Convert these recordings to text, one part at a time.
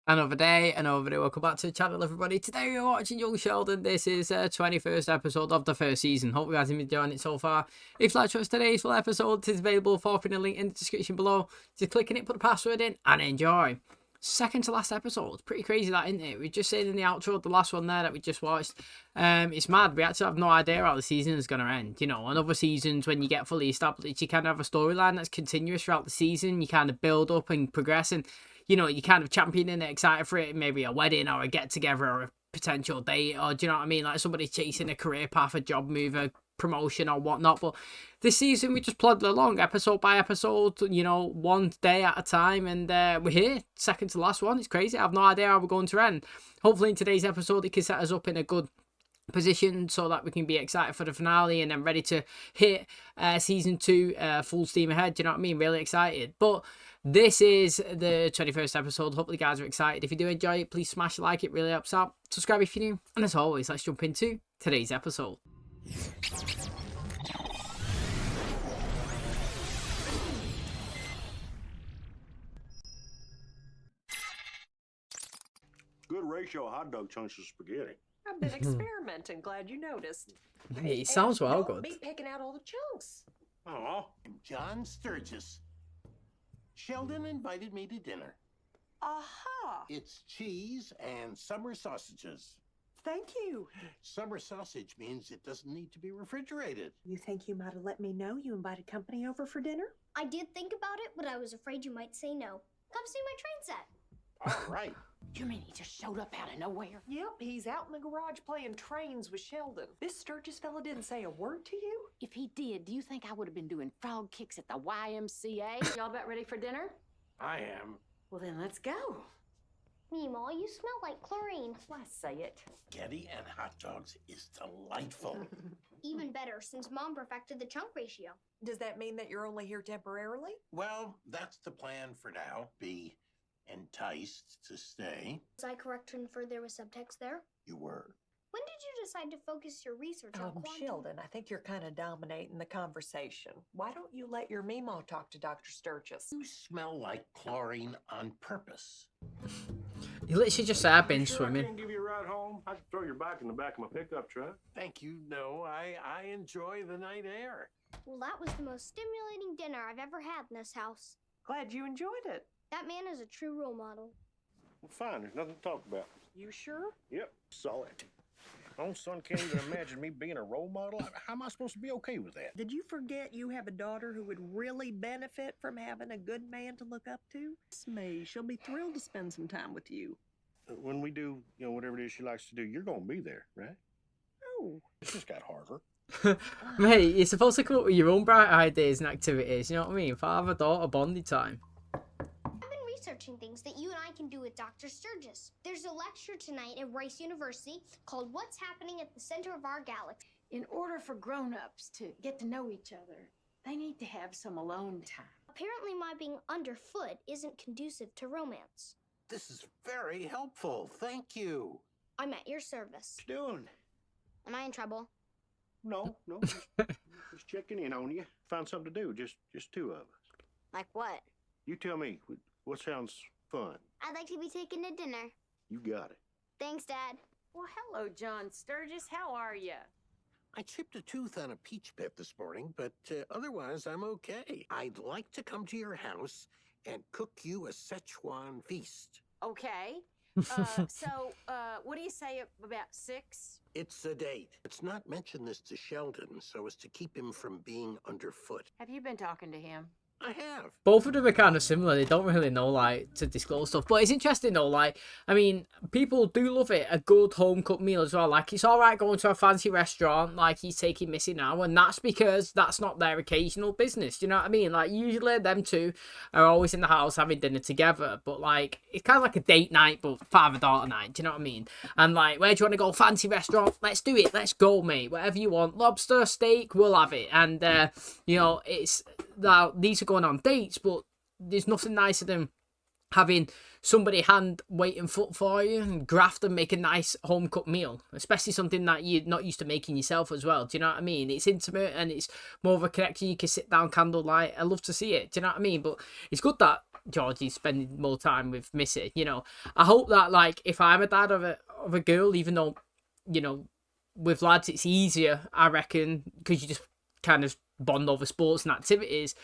Another day, another video. Welcome back to the channel, everybody. Today we're watching Young Sheldon. This is 21st episode of the first season. Hope you guys have been enjoying it so far. If you like to watch today's full episode, it is available for a link in the description below. Just click on it, put the password in, and enjoy. Second to last episode. Pretty crazy that, isn't it? We just said in the outro, the last one there that we just watched. It's mad. We actually have no idea how the season is going to end. You know, on other seasons, when you get fully established, you kind of have a storyline that's continuous throughout the season. You kind of build up and progress, and you know, you kind of championing it, excited for it, maybe a wedding or a get-together or a potential date, or do you know what I mean? Like somebody chasing a career path, a job move, a promotion or whatnot. But this season, we just plodded along, episode by episode, you know, one day at a time, and we're here, second to last one. It's crazy. I have no idea how we're going to end. Hopefully in today's episode, it can set us up in a good position so that we can be excited for the finale and then ready to hit season 2 full steam ahead. Do you know what I mean? Really excited. But this is the 21st episode. Hopefully you guys are excited. If you do enjoy it, please smash a like. It really helps out. Subscribe if you're new, and as always, let's jump into today's episode. Good ratio of hot dog chunks to spaghetti. I've been experimenting. Glad you noticed. Hey, it sounds well Don't good. be picking out all the chunks. Oh, John Sturgis. Sheldon invited me to dinner. Aha! It's cheese and summer sausages. Thank you. Summer sausage means it doesn't need to be refrigerated. You think you might have let me know you invited company over for dinner? I did think about it, but I was afraid you might say no. Come see my train set. All right. You mean he just showed up out of nowhere? Yep, he's out in the garage playing trains with Sheldon. This Sturgis fella didn't say a word to you? If he did, do you think I would have been doing frog kicks at the YMCA? Y'all about ready for dinner? I am. Well, then let's go. Meemaw, you smell like chlorine. Why say it? Spaghetti and hot dogs is delightful. Even better, since Mom perfected the chunk ratio. Does that mean that you're only here temporarily? Well, that's the plan for now. Be enticed to stay. Was I correct to infer there was subtext there? You were. When did you decide to focus your research on quantum? Sheldon, I think you're kind of dominating the conversation. Why don't you let your Meemaw talk to Dr. Sturgis? You smell like chlorine on purpose. You literally just said I've been sure I swimming. can't give you a ride home? I can throw your bike in the back of my pickup truck. Thank you. No, I enjoy the night air. Well, that was the most stimulating dinner I've ever had in this house. Glad you enjoyed it. That man is a true role model. Well, fine, there's nothing to talk about. You sure? Yep, saw it. My own son can't even imagine me being a role model. How am I supposed to be okay with that? Did you forget you have a daughter who would really benefit from having a good man to look up to? It's me. She'll be thrilled to spend some time with you. When we do, you know, whatever it is she likes to do, you're going to be there, right? Oh. It just got harder. Mate, you're supposed to come up with your own bright ideas and activities. You know what I mean? Father-daughter bonding time. I've been researching things that you and I can do with Dr. Sturgis. There's a lecture tonight at Rice University called What's Happening at the Center of Our Galaxy. In order for grown-ups to get to know each other, they need to have some alone time. Apparently my being underfoot isn't conducive to romance. This is very helpful. Thank you. I'm at your service. What you doing? Am I in trouble? No, just checking in on you. Find something to do, just two of us. Like what? You tell me, what sounds fun? I'd like to be taken to dinner. You got it. Thanks, Dad. Well, hello, John Sturgis. How are you? I chipped a tooth on a peach pit this morning, but otherwise I'm okay. I'd like to come to your house and cook you a Szechuan feast. Okay. What do you say about 6? It's a date. Let's not mention this to Sheldon so as to keep him from being underfoot. Have you been talking to him? I have. Both of them are kind of similar. They don't really know, like, to disclose stuff. But it's interesting, though. Like, I mean, people do love it. A good home-cooked meal as well. Like, it's all right going to a fancy restaurant like he's taking Missy now. And that's because that's not their occasional business. Do you know what I mean? Like, usually them two are always in the house having dinner together. But, like, it's kind of like a date night, but father-daughter night. Do you know what I mean? And, like, where do you want to go? Fancy restaurant? Let's do it. Let's go, mate. Whatever you want. Lobster, steak, we'll have it. And, you know, it's... Now, these are going on dates, but there's nothing nicer than having somebody hand, weight and foot for you and graft and make a nice home cooked meal, especially something that you're not used to making yourself as well. Do you know what I mean? It's intimate and it's more of a connection. You can sit down candlelight. I love to see it. Do you know what I mean? But it's good that Georgie's spending more time with Missy. You know, I hope that, like, if I'm a dad of a girl, even though, you know, with lads it's easier, I reckon, because you just kind of bond over sports and activities,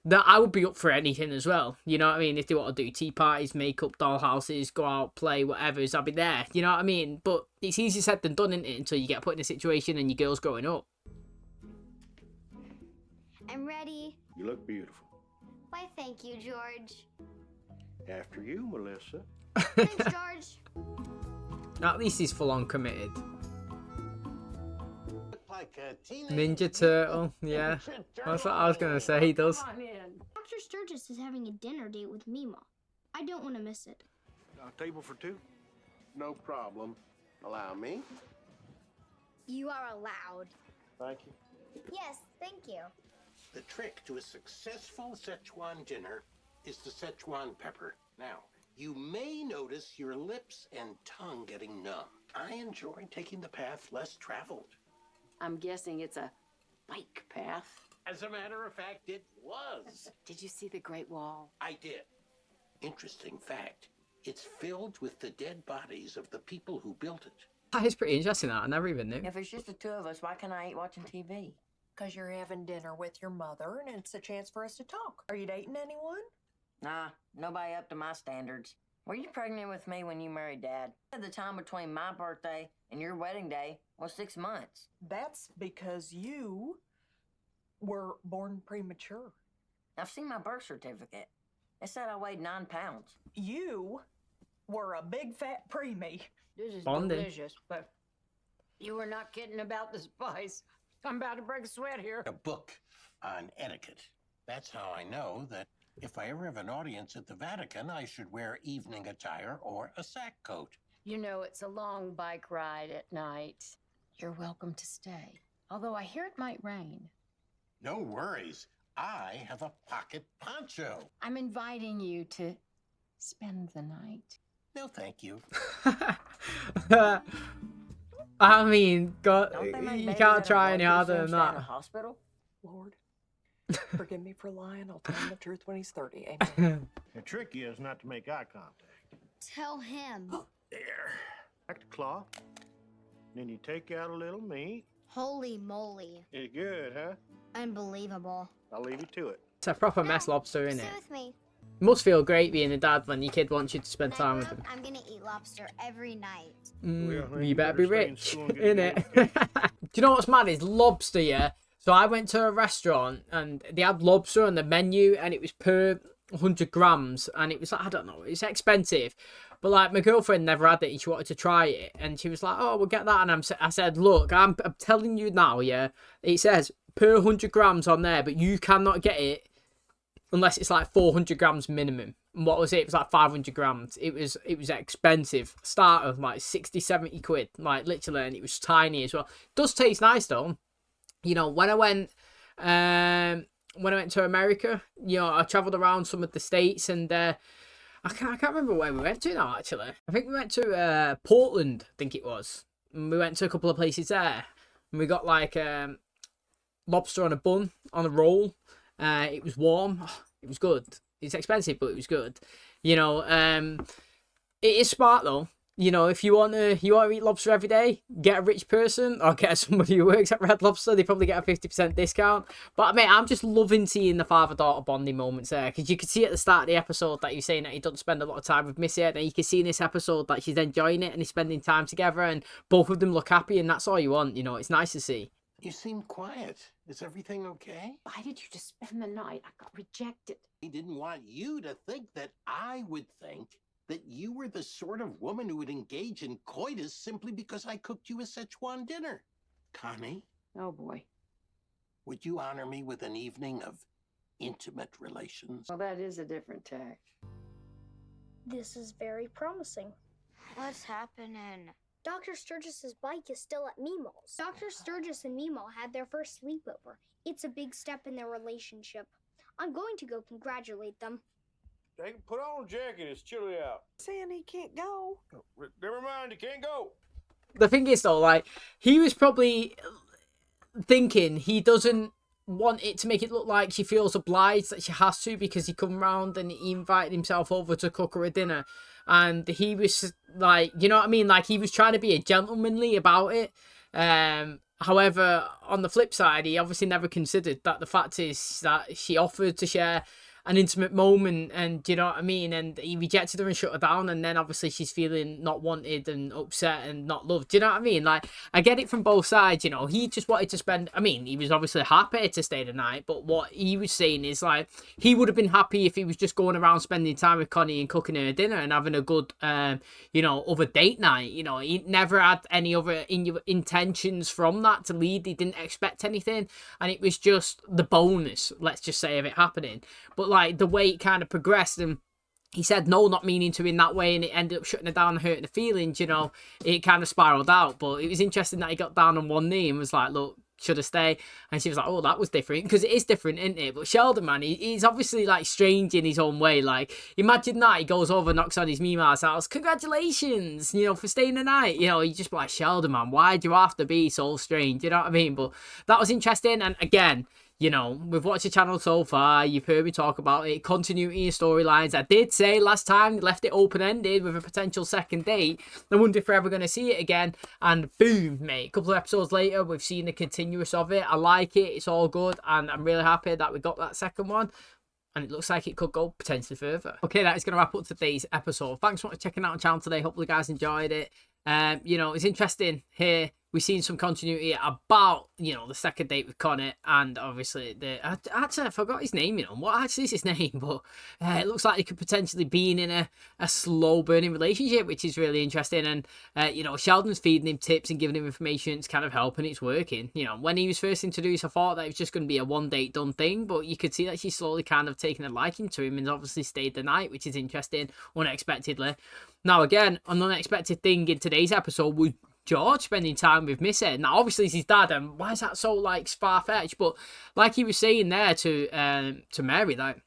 that I would be up for anything as well. You know what I mean? If they want to do tea parties, makeup, doll houses, go out, play, whatever, I'll be there. You know what I mean? But it's easier said than done, isn't it? Until you get put in a situation and your girl's growing up. I'm ready. You look beautiful. Why, thank you, George. After you, Melissa. Thanks, George. At least he's full on committed. Like a Ninja Turtle, yeah. That's what I was going to say, he does. Come on in. Dr. Sturgis is having a dinner date with Meemaw. I don't want to miss it. A table for two? No problem. Allow me. You are allowed. Thank you. Yes, thank you. The trick to a successful Szechuan dinner is the Szechuan pepper. Now, you may notice your lips and tongue getting numb. I enjoy taking the path less traveled. I'm guessing it's a bike path. As a matter of fact, it was. Did you see the Great Wall? I did. Interesting fact. It's filled with the dead bodies of the people who built it. That is pretty interesting, that. I never even knew. If it's just the two of us, why can't I eat watching TV? Because you're having dinner with your mother and it's a chance for us to talk. Are you dating anyone? Nah, nobody up to my standards. Were you pregnant with me when you married Dad? The time between my birthday and your wedding day was 6 months. That's because you were born premature. I've seen my birth certificate. It said I weighed 9 pounds. You were a big fat preemie. This is Bonding. delicious, but you were not kidding about the spice. I'm about to break a sweat here. A book on etiquette. That's how I know that if I ever have an audience at the Vatican, I should wear evening attire or a sack coat. You know, it's a long bike ride at night. You're welcome to stay. Although I hear it might rain. No worries. I have a pocket poncho. I'm inviting you to spend the night. No, thank you. I mean, God, Don't they make you babies can't out of try any blood harder tissue than instead of that. hospital? Lord, forgive me for lying. I'll tell him the truth when he's 30. Amen. The trick is not to make eye contact. Tell him. There. Back to cloth. Then you take out a little meat. Holy moly. It's good, huh? Unbelievable. I'll leave you to it. It's a proper mess No, lobster, isn't stay it? with me. It must feel great being a dad when your kid wants you to spend When I time grow with up, them. I'm gonna eat lobster every night. Well, then You you better be better stay in rich, school and get a innit? good Do you know what's mad is lobster, yeah? So I went to a restaurant and they had lobster on the menu and it was per 100 grams and it was like, I don't know, it's expensive. But like my girlfriend never had it and she wanted to try it and she was like, oh, we'll get that. And I said, look, I'm telling you now, yeah, it says per 100 grams on there, but you cannot get it unless it's like 400 grams minimum. And what was it? It was like 500 grams. It was expensive. Start of like 60, 70 quid, like literally, and it was tiny as well. It does taste nice though. You know, when I went to America, you know, I travelled around some of the states and I can't remember where we went to now, actually. I think we went to Portland, I think it was. And we went to a couple of places there. And we got like lobster on a bun, on a roll. It was warm. Oh, it was good. It's expensive, but it was good. You know, it is smart though. You know, if you want to eat lobster every day, get a rich person or get somebody who works at Red Lobster. They probably get a 50% discount. But mate, I'm just loving seeing the father-daughter bonding moments there because you can see at the start of the episode that you're saying that he doesn't spend a lot of time with Missy, and you can see in this episode that she's enjoying it and he's spending time together, and both of them look happy, and that's all you want. You know, it's nice to see. You seem quiet. Is everything okay? Why did you just spend the night? I got rejected. He didn't want you to think that I would think that you were the sort of woman who would engage in coitus simply because I cooked you a Szechuan dinner. Connie, Oh boy. would you honor me with an evening of intimate relations? Well, that is a different tack. This is very promising. What's happening? Dr. Sturgis's bike is still at Meemaw's. Dr. Sturgis and Meemaw had their first sleepover. It's a big step in their relationship. I'm going to go congratulate them. Hey, put on a jacket. It's chilly out. Saying he can't go. Never mind, you can't go. The thing is though, like, he was probably thinking he doesn't want it to make it look like she feels obliged that she has to, because he come round and he invited himself over to cook her a dinner, and he was like, you know what I mean, like he was trying to be a gentlemanly about it. However, on the flip side, he obviously never considered that the fact is that she offered to share an intimate moment, and you know what I mean, and he rejected her and shut her down, and then obviously she's feeling not wanted and upset and not loved. Do you know what I mean? Like, I get it from both sides, you know. He just wanted to spend, I mean, he was obviously happy to stay the night, but what he was saying is, like, he would have been happy if he was just going around spending time with Connie and cooking her dinner and having a good you know, other date night. You know, he never had any other intentions from that to lead. He didn't expect anything, and it was just the bonus, let's just say, of it happening. But like the way it kind of progressed, and he said no, not meaning to in that way, and it ended up shutting her down and hurting her feelings, you know, it kind of spiraled out. But it was interesting that he got down on one knee and was like, look, should I stay? And she was like, oh, that was different, because it is different, isn't it? But Sheldon, man, he's obviously like strange in his own way. Like, imagine that he goes over, knocks on his Meemaw's house, congratulations, you know, for staying the night. You know, you just be like, Sheldon, man, why do you have to be so strange? You know what I mean? But that was interesting. And again, you know, we've watched the channel so far, you've heard me talk about it, continuity and storylines. I did say last time, left it open-ended with a potential second date. I wonder if we're ever going to see it again. And boom, mate, a couple of episodes later, we've seen the continuous of it. I like it, it's all good, and I'm really happy that we got that second one. And it looks like it could go potentially further. Okay, that is going to wrap up today's episode. Thanks so much for checking out the channel today. Hopefully you guys enjoyed it. You know, it's interesting here. We've seen some continuity about, you know, the second date with Connie, and obviously I forgot his name, you know. What actually is his name? But it looks like they could potentially be in a slow burning relationship, which is really interesting. And you know, Sheldon's feeding him tips and giving him information. It's kind of helping. It's working. You know, when he was first introduced, I thought that it was just going to be a one date done thing, but you could see that she's slowly kind of taken a liking to him and obviously stayed the night, which is interesting, unexpectedly. Now again, an unexpected thing in today's episode was George spending time with Missy. Now obviously it's his dad, and why is that so like far-fetched? But like he was saying there to Mary, like,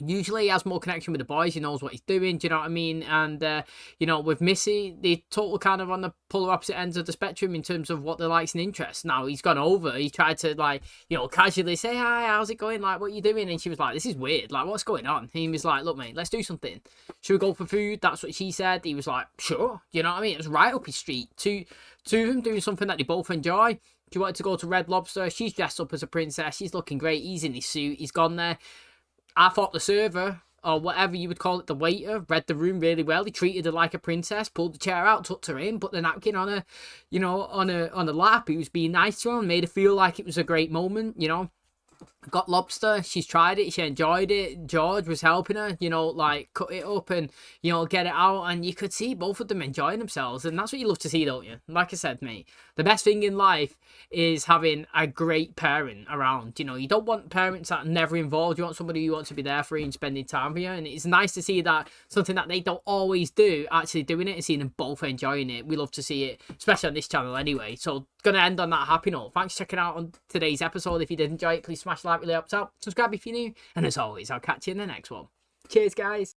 usually he has more connection with the boys, he knows what he's doing, do you know what I mean? And you know, with Missy, they total kind of on the polar opposite ends of the spectrum in terms of what they likes and interests. Now he's gone over, he tried to, like, you know, casually say, hi, how's it going, like, what you doing? And she was like, this is weird, like, what's going on? He was like, look mate, let's do something, should we go for food? That's what she said. He was like, sure, you know what I mean? It was right up his street. Two of them doing something that they both enjoy. She wanted to go to Red Lobster, she's dressed up as a princess, she's looking great, he's in his suit, he's gone there. I thought the server, or whatever you would call it, the waiter, read the room really well. He treated her like a princess, pulled the chair out, tucked her in, put the napkin on her, you know, on her lap. He was being nice to her and made her feel like it was a great moment, you know. Got lobster, she's tried it, she enjoyed it. George was helping her, you know, like cut it up and, you know, get it out, and you could see both of them enjoying themselves, and that's what you love to see, don't you? Like I said, mate, the best thing in life is having a great parent around. You know, you don't want parents that are never involved, you want somebody who wants to be there for you and spending time with you, and it's nice to see that something that they don't always do, actually doing it and seeing them both enjoying it. We love to see it, especially on this channel anyway. So gonna end on that happy note. Thanks for checking out on today's episode. If you did enjoy it, please smash like, really helps out. Subscribe if you're new, and as always, I'll catch you in the next one. Cheers guys.